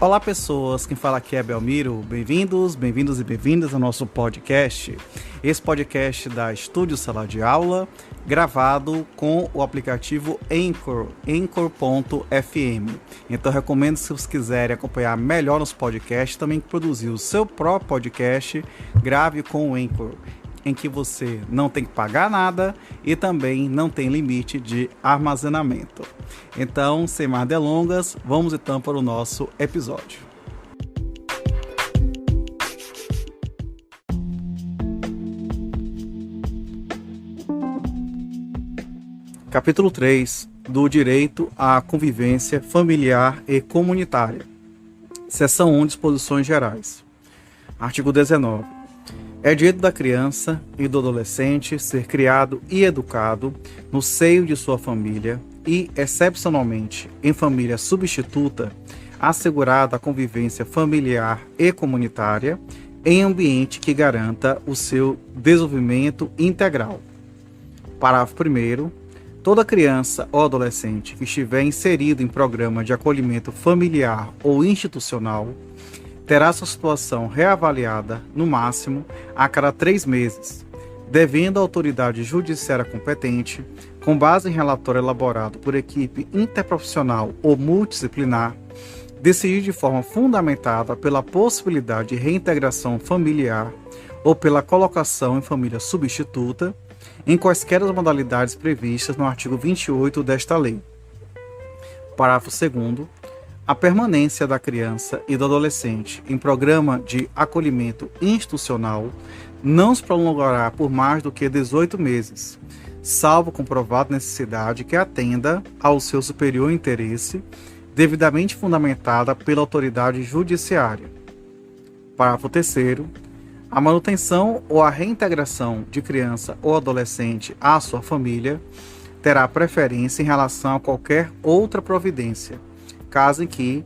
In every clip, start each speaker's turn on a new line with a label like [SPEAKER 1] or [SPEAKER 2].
[SPEAKER 1] Olá pessoas, quem fala aqui é Belmiro, bem-vindos e bem-vindas ao nosso podcast. Esse podcast da Estúdio Sala de Aula, gravado com o aplicativo Anchor, Anchor.fm. Então recomendo, se vocês quiserem acompanhar melhor nos podcasts, também produzir o seu próprio podcast, grave com o Anchor, em que você não tem que pagar nada e também não tem limite de armazenamento. Então, sem mais delongas, vamos então para o nosso episódio. Capítulo 3 do Direito à Convivência Familiar e Comunitária. Seção 1, Disposições Gerais. Artigo 19. É direito da criança e do adolescente ser criado e educado no seio de sua família e, excepcionalmente, em família substituta, assegurada a convivência familiar e comunitária em ambiente que garanta o seu desenvolvimento integral. Parágrafo 1º. Toda criança ou adolescente que estiver inserido em programa de acolhimento familiar ou institucional terá sua situação reavaliada, no máximo, a cada 3 meses, devendo a autoridade judiciária competente, com base em relatório elaborado por equipe interprofissional ou multidisciplinar, decidir de forma fundamentada pela possibilidade de reintegração familiar ou pela colocação em família substituta, em quaisquer das modalidades previstas no artigo 28 desta lei. Parágrafo 2º. A permanência da criança e do adolescente em programa de acolhimento institucional não se prolongará por mais do que 18 meses, salvo comprovada necessidade que atenda ao seu superior interesse, devidamente fundamentada pela autoridade judiciária. Parágrafo 3º. A manutenção ou a reintegração de criança ou adolescente à sua família terá preferência em relação a qualquer outra providência, caso em que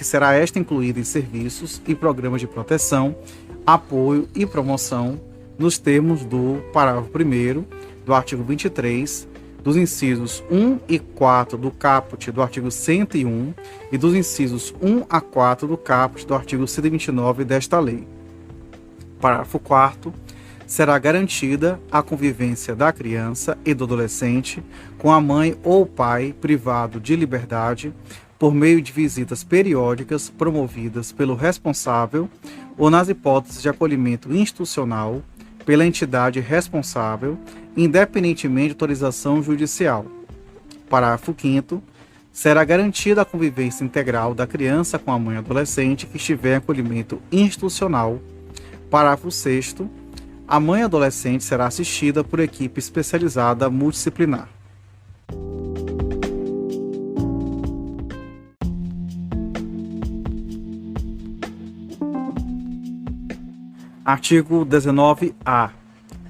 [SPEAKER 1] será esta incluída em serviços e programas de proteção, apoio e promoção, nos termos do parágrafo 1º do artigo 23, dos incisos 1 e 4 do caput do artigo 101 e dos incisos 1 a 4 do caput do artigo 129 desta lei. Parágrafo 4º. Será garantida a convivência da criança e do adolescente com a mãe ou o pai privado de liberdade por meio de visitas periódicas promovidas pelo responsável ou, nas hipóteses de acolhimento institucional, pela entidade responsável, independentemente de autorização judicial. Parágrafo 5º. Será garantida a convivência integral da criança com a mãe adolescente que estiver em acolhimento institucional. Parágrafo 6º. A mãe adolescente será assistida por equipe especializada multidisciplinar. Artigo 19-A.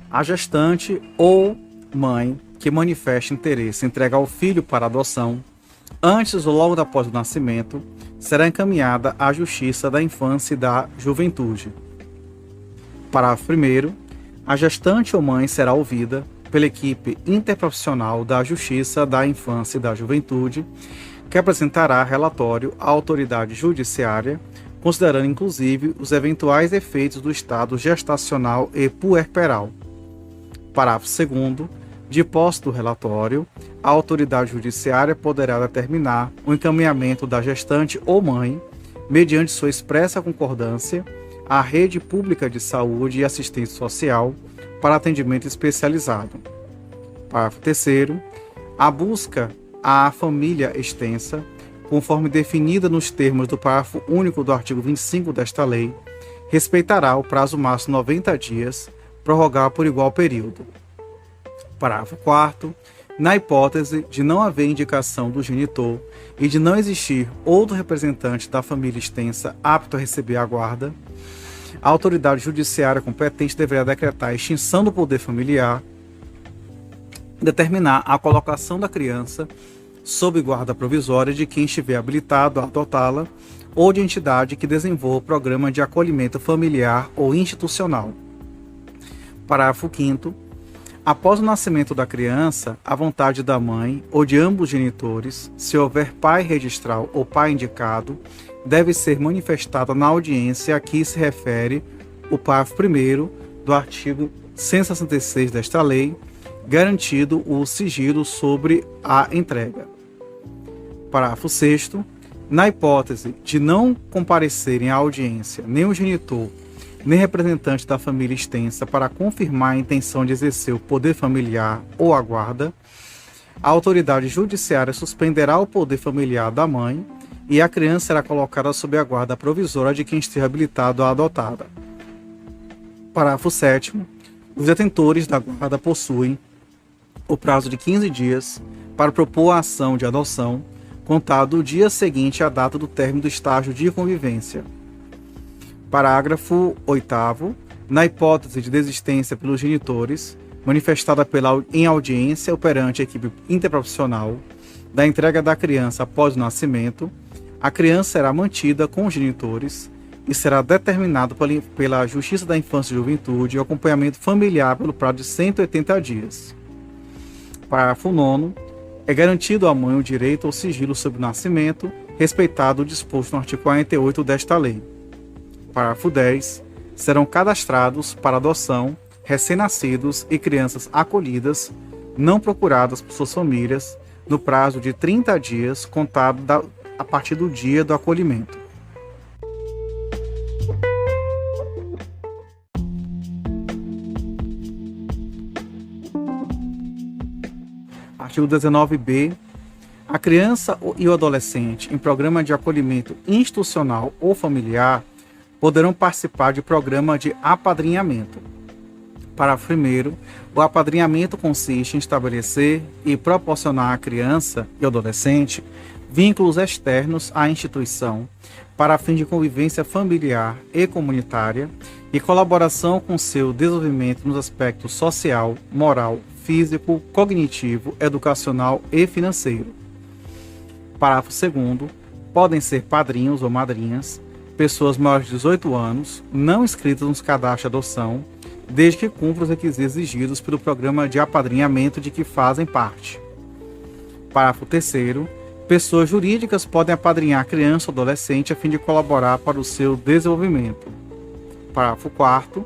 [SPEAKER 1] A gestante ou mãe que manifeste interesse em entregar o filho para adoção, antes ou logo após o nascimento, será encaminhada à Justiça da Infância e da Juventude. Parágrafo 1º. A gestante ou mãe será ouvida pela equipe interprofissional da Justiça da Infância e da Juventude, que apresentará relatório à autoridade judiciária, considerando inclusive os eventuais efeitos do estado gestacional e puerperal. Parágrafo 2º. De posse do relatório, a autoridade judiciária poderá determinar o encaminhamento da gestante ou mãe, mediante sua expressa concordância, à rede pública de saúde e assistência social para atendimento especializado. Parágrafo 3º. A busca à família extensa, conforme definida nos termos do parágrafo único do artigo 25 desta lei, respeitará o prazo máximo de 90 dias, prorrogável por igual período. Parágrafo 4º. Na hipótese de não haver indicação do genitor e de não existir outro representante da família extensa apto a receber a guarda, a autoridade judiciária competente deverá decretar a extinção do poder familiar, determinar a colocação da criança sob guarda provisória de quem estiver habilitado a adotá-la ou de entidade que desenvolva programa de acolhimento familiar ou institucional. Parágrafo 5º. Após o nascimento da criança, a vontade da mãe ou de ambos os genitores, se houver pai registral ou pai indicado, deve ser manifestada na audiência a que se refere o parágrafo 1º do artigo 166 desta lei, garantido o sigilo sobre a entrega. Parágrafo 6º. Na hipótese de não comparecerem à audiência nem o genitor, nem representante da família extensa para confirmar a intenção de exercer o poder familiar ou a guarda, a autoridade judiciária suspenderá o poder familiar da mãe e a criança será colocada sob a guarda provisória de quem esteja habilitado a adotá-la. Parágrafo 7º. Os detentores da guarda possuem o prazo de 15 dias para propor a ação de adoção, contado o dia seguinte à data do término do estágio de convivência. Parágrafo 8º. Na hipótese de desistência pelos genitores, manifestada em audiência ou perante a equipe interprofissional, da entrega da criança após o nascimento, a criança será mantida com os genitores e será determinado pela Justiça da Infância e Juventude o acompanhamento familiar pelo prazo de 180 dias. Parágrafo 9º. É garantido à mãe o direito ao sigilo sobre o nascimento, respeitado o disposto no artigo 48 desta lei. Parágrafo 10. Serão cadastrados para adoção recém-nascidos e crianças acolhidas, não procuradas por suas famílias, no prazo de 30 dias, contado a partir do dia do acolhimento. Artigo 19b. A criança e o adolescente em programa de acolhimento institucional ou familiar poderão participar de programa de apadrinhamento. Parágrafo 1º. O apadrinhamento consiste em estabelecer e proporcionar à criança e ao adolescente vínculos externos à instituição para fim de convivência familiar e comunitária e colaboração com seu desenvolvimento nos aspectos social, moral, físico, cognitivo, educacional e financeiro. Parágrafo 2º. Podem ser padrinhos ou madrinhas pessoas maiores de 18 anos, não inscritas nos cadastros de adoção, desde que cumpram os requisitos exigidos pelo programa de apadrinhamento de que fazem parte. Parágrafo 3º. Pessoas jurídicas podem apadrinhar criança ou adolescente a fim de colaborar para o seu desenvolvimento. Parágrafo 4º.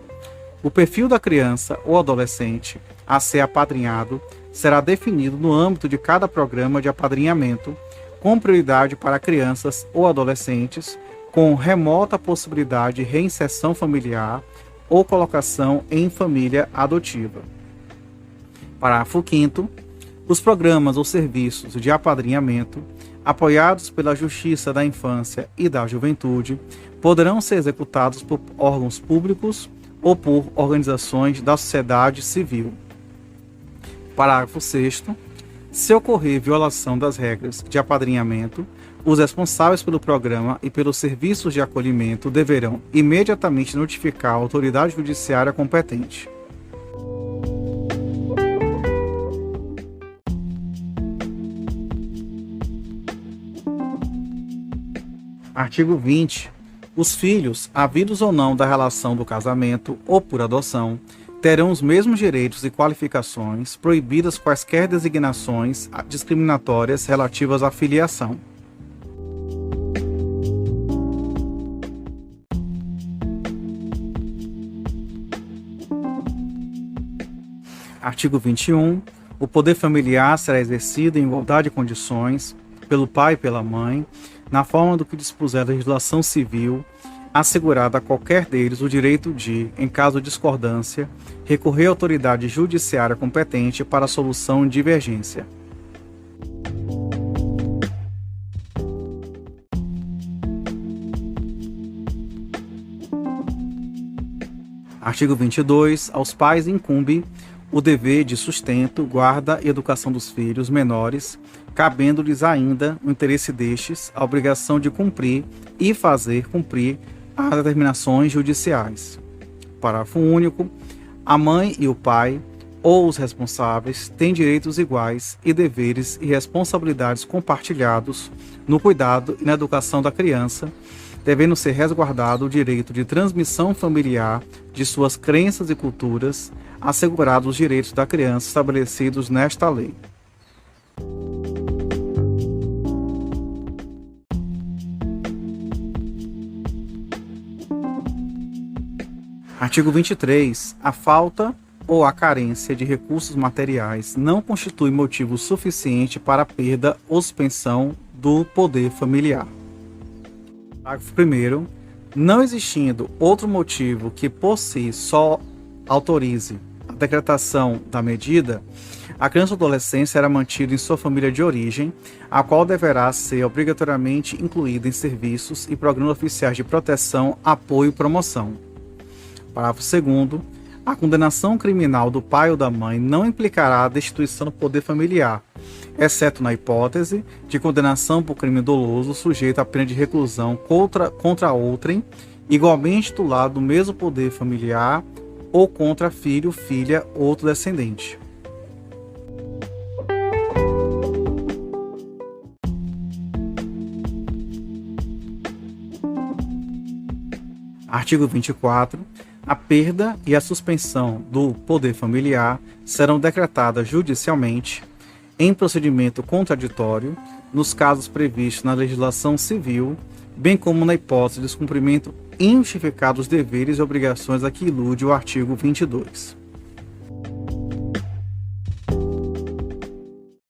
[SPEAKER 1] O perfil da criança ou adolescente a ser apadrinhado será definido no âmbito de cada programa de apadrinhamento, com prioridade para crianças ou adolescentes com remota possibilidade de reinserção familiar ou colocação em família adotiva. Parágrafo 5º. Os programas ou serviços de apadrinhamento, apoiados pela Justiça da Infância e da Juventude, poderão ser executados por órgãos públicos ou por organizações da sociedade civil. Parágrafo 6º. Se ocorrer violação das regras de apadrinhamento, os responsáveis pelo programa e pelos serviços de acolhimento deverão imediatamente notificar a autoridade judiciária competente. Artigo 20. Os filhos, havidos ou não da relação do casamento ou por adoção, terão os mesmos direitos e qualificações, proibidas quaisquer designações discriminatórias relativas à filiação. Artigo 21. O poder familiar será exercido em igualdade de condições pelo pai e pela mãe, na forma do que dispuser a legislação civil, assegurado a qualquer deles o direito de, em caso de discordância, recorrer à autoridade judiciária competente para a solução de divergência. Artigo 22. Aos pais incumbe o dever de sustento, guarda e educação dos filhos menores, cabendo-lhes ainda, no interesse destes, a obrigação de cumprir e fazer cumprir as determinações judiciais. Parágrafo único. A mãe e o pai, ou os responsáveis, têm direitos iguais e deveres e responsabilidades compartilhados no cuidado e na educação da criança, devendo ser resguardado o direito de transmissão familiar de suas crenças e culturas, assegurados os direitos da criança estabelecidos nesta lei. Artigo 23. A falta ou a carência de recursos materiais não constitui motivo suficiente para a perda ou suspensão do poder familiar. Parágrafo 1º. Não existindo outro motivo que por si só autorize a decretação da medida, a criança ou adolescente será mantida em sua família de origem, a qual deverá ser obrigatoriamente incluída em serviços e programas oficiais de proteção, apoio e promoção. Parágrafo 2º. A condenação criminal do pai ou da mãe não implicará a destituição do poder familiar, exceto na hipótese de condenação por crime doloso sujeito à pena de reclusão contra outrem, igualmente titulado do mesmo poder familiar, ou contra filho, filha ou outro descendente. Artigo 24. A perda e a suspensão do poder familiar serão decretadas judicialmente, em procedimento contraditório, nos casos previstos na legislação civil, bem como na hipótese de descumprimento injustificado dos deveres e obrigações a que ilude o artigo 22.